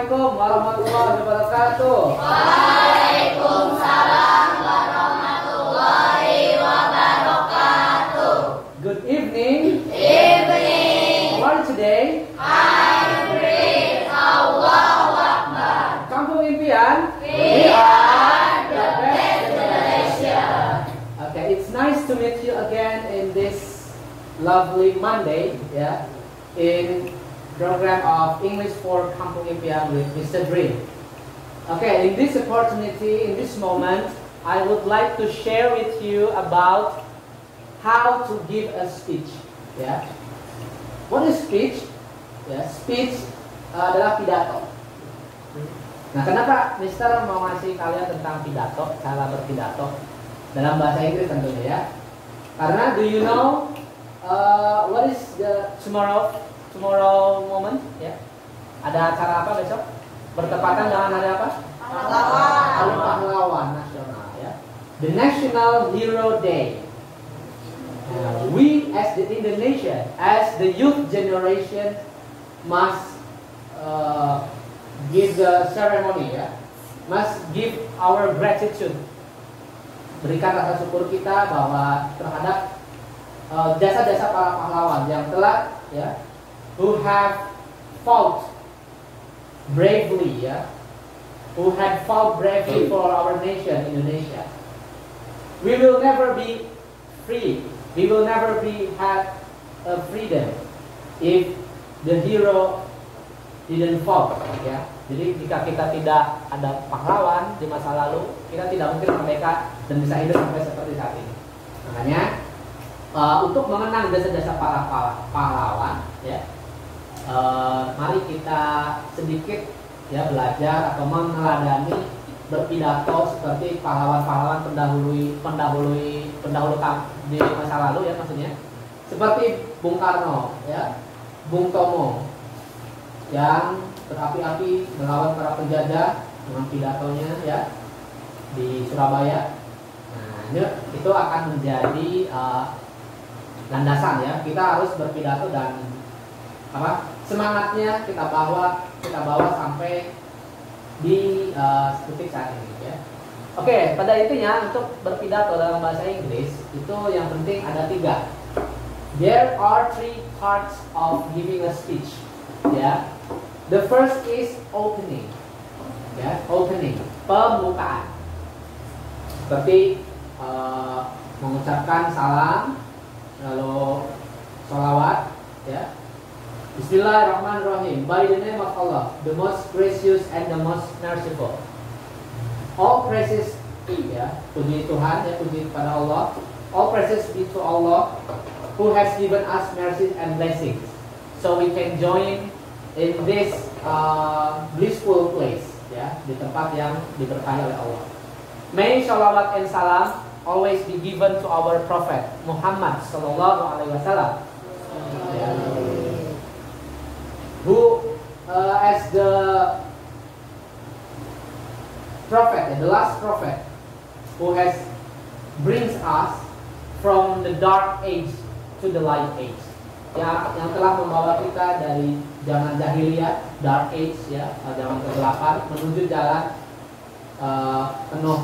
Assalamualaikum warahmatullahi wabarakatuh. Waalaikumsalam warahmatullahi wabarakatuh. Good evening. Evening. How are you today? I'm great. Allahu Akbar. Kampung Impian. We are the best generation. Okay, it's nice to meet you again in this lovely Monday, yeah, in program of English for Kampung Impian with Mr. Dream. Okay, in this opportunity, in this moment, I would like to share with you about how to give a speech. Yeah, what is speech? Yeah, speech adalah pidato. Nah, kenapa Mr. mau ngasih kalian tentang pidato, cara berpidato dalam bahasa Inggris tentunya ya? Karena do you know what is the tomorrow moment? Ya, ada acara apa besok? Bertepatan dengan hari apa? Hari Pahlawan Nasional. Ya, the National Hero Day. We as the Indonesian, as the youth generation, must give the ceremony, ya, must give our gratitude, berikan rasa syukur kita bahwa terhadap jasa-jasa para pahlawan yang telah, ya, who have fought bravely, ya, who had fought bravely for our nation, Indonesia. We will never be free. We will never have freedom if the hero didn't fight, ya. Jadi jika kita tidak ada pahlawan di masa lalu, kita tidak mungkin merdeka dan bisa hidup sampai seperti saat ini. Makanya untuk mengenang jasa-jasa para pahlawan, ya, mari kita sedikit, ya, belajar atau meneladani berpidato seperti pahlawan-pahlawan pendahulu di masa lalu, ya, maksudnya seperti Bung Karno, ya, Bung Tomo yang berapi-api melawan para penjajah dengan pidatonya, ya, di Surabaya. Nah, itu akan menjadi landasan, ya, kita harus berpidato dan semangatnya kita bawa sampai di titik saat ini, ya. Oke, pada intinya untuk berpidato dalam bahasa Inggris itu yang penting ada 3. There are 3 parts of giving a speech, ya. The first is opening, ya, opening, pembukaan. Seperti mengucapkan salam, lalu sholawat, ya. Bismillahirrahmanirrahim. By the name of Allah, the most gracious and the most merciful. All praises, ya, puji Tuhan, ya, puji kepada Allah. All praises be to Allah who has given us mercy and blessings, so we can join in this blissful place, ya, di tempat yang diberkahi oleh Allah. May sholawat and salam always be given to our Prophet Muhammad sallallahu alaihi wasallam, ya, who as the prophet, the last prophet, who has brings us from the dark age to the light age, ya, yang telah membawa kita dari zaman jahiliyah, dark age, ya, zaman kegelapan, menuju jalan penuh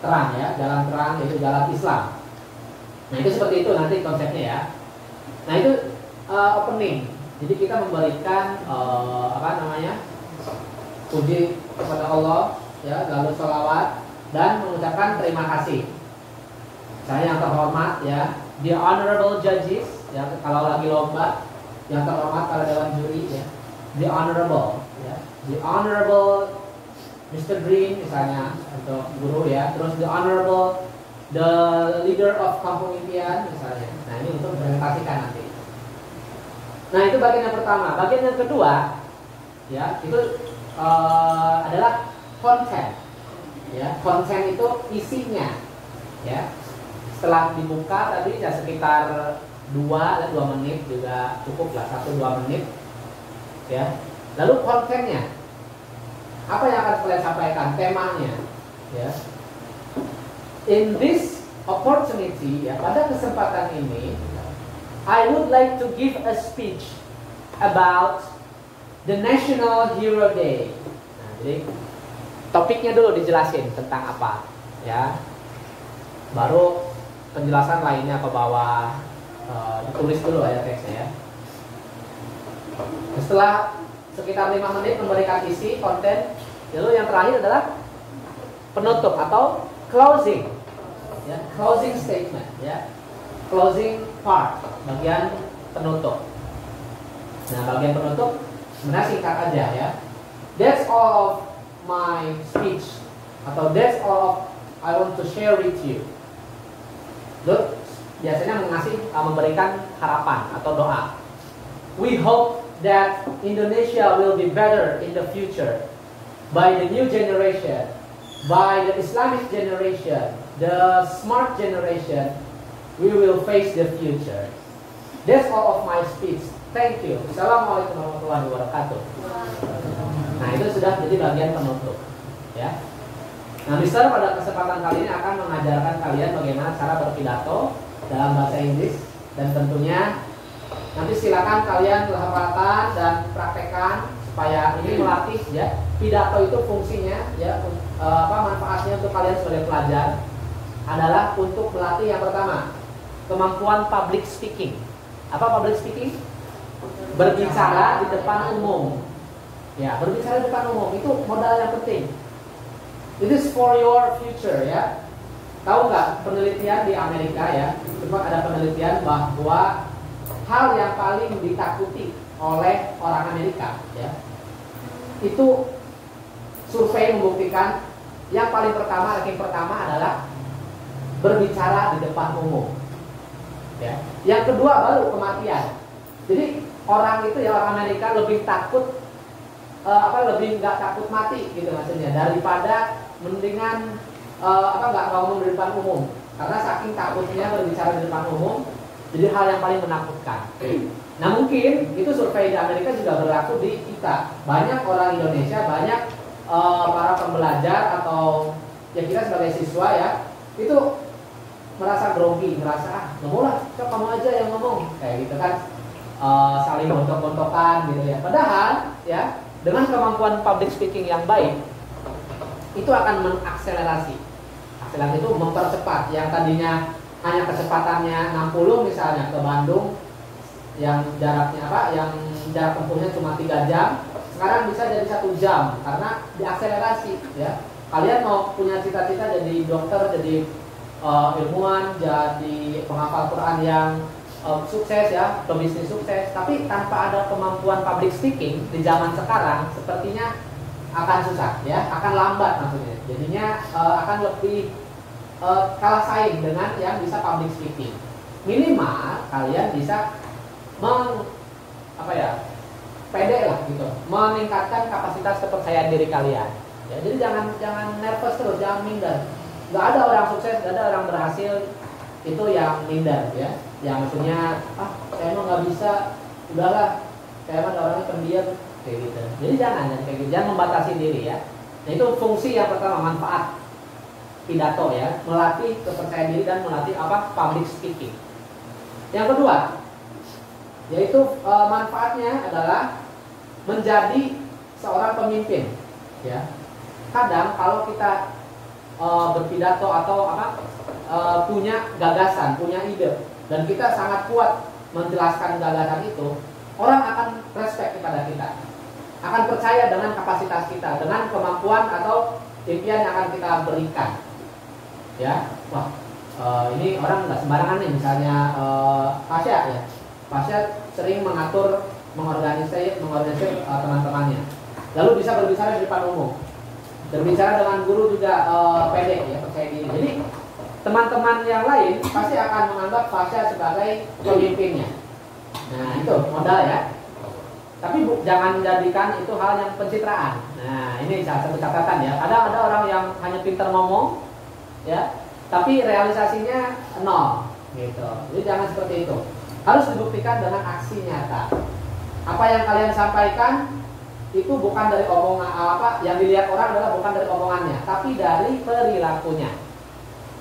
terang, ya, jalan terang, yaitu jalan Islam. Nah, itu seperti itu nanti konsepnya, ya. Nah, itu opening. Jadi kita memberikan puji kepada Allah, ya, lalu sholawat dan mengucapkan terima kasih. Saya yang terhormat, ya, the honorable judges, ya, kalau lagi lomba, yang terhormat para dewan juri, ya, the honorable, ya, the honorable Mr. Dream misalnya untuk guru, ya, terus the honorable the leader of Kampung Impian misalnya. Nah, ini untuk presentasikan nanti. Nah, itu bagian yang pertama. Bagian yang kedua, ya, itu adalah konten, ya. Konten itu isinya, ya. Setelah dibuka tadi, ya, sekitar 2 menit juga cukup lah, 1-2 menit, ya. Lalu kontennya apa yang akan kalian sampaikan, temanya, ya. In this opportunity, ya, pada kesempatan ini, I would like to give a speech about the National Hero Day. Nah, jadi topiknya dulu dijelasin tentang apa, ya. Baru penjelasan lainnya ke bawah, ditulis dulu ya teksnya ya. Setelah sekitar 5 menit memberikan isi konten, lalu yang terakhir adalah penutup atau closing, ya, closing statement, ya, closing part, bagian penutup. Nah, bagian penutup sebenarnya singkat aja ya. That's all of my speech, atau that's all of I want to share with you. Lalu biasanya memberikan harapan atau doa. We hope that Indonesia will be better in the future by the new generation, by the Islamic generation, the smart generation. We will face the future. That's all of my speech. Thank you. Assalamualaikum warahmatullahi wabarakatuh. Nah, itu sudah jadi bagian penutup, ya. Nah, Mister pada kesempatan kali ini akan mengajarkan kalian bagaimana cara berpidato dalam bahasa Inggris, dan tentunya nanti silakan kalian hafalkan dan praktekkan supaya ini melatih, ya. Pidato itu fungsinya, ya, manfaatnya untuk kalian sebagai pelajar adalah untuk melatih yang pertama, kemampuan public speaking. Apa public speaking? Berbicara di depan umum. Ya, berbicara di depan umum itu modal yang penting. It is for your future, ya. Tahu nggak penelitian di Amerika, ya? Sempat ada penelitian bahwa hal yang paling ditakuti oleh orang Amerika, ya, itu survei membuktikan yang paling pertama, ranking pertama adalah berbicara di depan umum, ya. Yang kedua baru kematian. Jadi orang itu, ya, orang Amerika lebih takut, lebih nggak takut mati gitu maksudnya, daripada mendingan nggak ngomong di depan umum, karena saking takutnya berbicara di depan umum jadi hal yang paling menakutkan. Nah, mungkin itu survei di Amerika juga berlaku di kita. Banyak orang Indonesia, banyak para pembelajar atau ya kita sebagai siswa, ya, itu merasa grogi, merasa nggak boleh, coba kamu aja yang ngomong, kayak gitu kan, saling gontok-gontokan gitu ya. Padahal, ya, dengan kemampuan public speaking yang baik itu akan mengakselerasi. Akselerasi itu mempercepat. Yang tadinya hanya kecepatannya 60 misalnya ke Bandung, yang jaraknya yang jarak tempuhnya cuma 3 jam, sekarang bisa jadi 1 jam karena diakselerasi, ya. Kalian mau punya cita-cita jadi dokter, jadi ilmuwan, jadi penghafal Quran yang sukses, ya, pebisnis sukses, tapi tanpa ada kemampuan public speaking di zaman sekarang sepertinya akan susah, ya, akan lambat maksudnya. Jadinya akan lebih kalah saing dengan yang bisa public speaking. Minimal kalian bisa pede lah gitu, meningkatkan kapasitas kepercayaan diri kalian. Ya, jadi jangan nervous terus, jangan minder. Gak ada orang sukses, gak ada orang berhasil itu yang minder, ya. Yang maksudnya saya emang nggak bisa, udahlah, saya emang orangnya pendiam, kayak gitu. Jadi jangan kayak gitu, jangan membatasi diri, ya. Nah, itu fungsi yang pertama, manfaat pidato, ya, melatih kepercayaan diri dan melatih public speaking. Yang kedua, yaitu manfaatnya adalah menjadi seorang pemimpin, ya. Kadang kalau kita berpidato atau punya gagasan, punya ide, dan kita sangat kuat menjelaskan gagasan itu, orang akan respect kepada kita, akan percaya dengan kapasitas kita, dengan kemampuan atau impian yang akan kita berikan, ya. Wah, ini orang nggak sembarangan nih, misalnya Pasha, ya. Pasha sering mengorganisir teman-temannya, lalu bisa berbicara di depan umum, berbicara dengan guru juga pendek, ya, percaya diri. Jadi teman-teman yang lain pasti akan menganggap Pasha sebagai pemimpinnya. Nah, itu modal, ya. Tapi jangan menjadikan itu hal yang pencitraan. Nah, ini salah satu catatan, ya. Ada orang yang hanya pintar ngomong, ya, tapi realisasinya nol, gitu. Jadi jangan seperti itu. Harus dibuktikan dengan aksi nyata. Apa yang kalian sampaikan itu bukan dari omongan, yang dilihat orang adalah bukan dari omongannya, tapi dari perilakunya.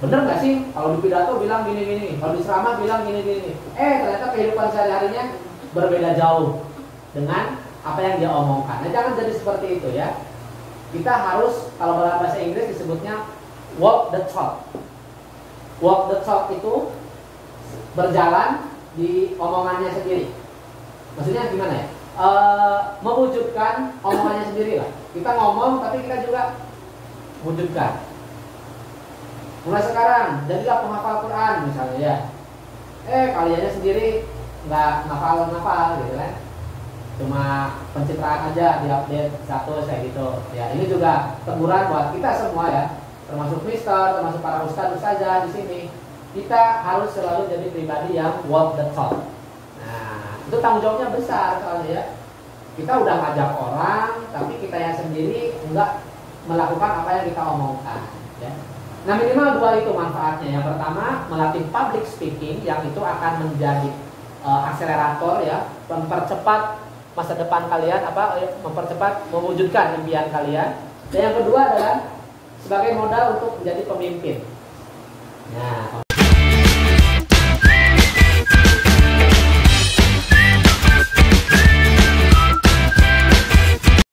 Bener nggak sih? Kalau di pidato bilang gini-gini, kalau di ceramah bilang gini-gini. Ternyata kehidupan sehari-harinya berbeda jauh dengan apa yang dia omongkan. Nah, jangan jadi seperti itu ya. Kita harus, kalau dalam bahasa Inggris disebutnya walk the talk. Walk the talk itu berjalan di omongannya sendiri. Maksudnya gimana ya? Mewujudkan omongannya sendiri lah. Kita ngomong tapi kita juga wujudkan. Mulai sekarang jadilah penghafal Quran misalnya ya. Kaliannya sendiri nggak ngafal gitu kan? Cuma pencitraan aja di update status kayak gitu. Ya ini juga teguran buat kita semua ya, termasuk Mister, termasuk para ustadz saja di sini. Kita harus selalu jadi pribadi yang walk the talk. Nah itu tanggung jawabnya besar soalnya ya. Kita udah ngajak orang, tapi kita yang sendiri nggak melakukan apa yang kita omongkan. Ya. Nah minimal 2 itu manfaatnya. Yang pertama melatih public speaking, yang itu akan menjadi akselerator ya, mempercepat masa depan kalian, mempercepat mewujudkan impian kalian. Dan yang kedua adalah sebagai modal untuk menjadi pemimpin. Nah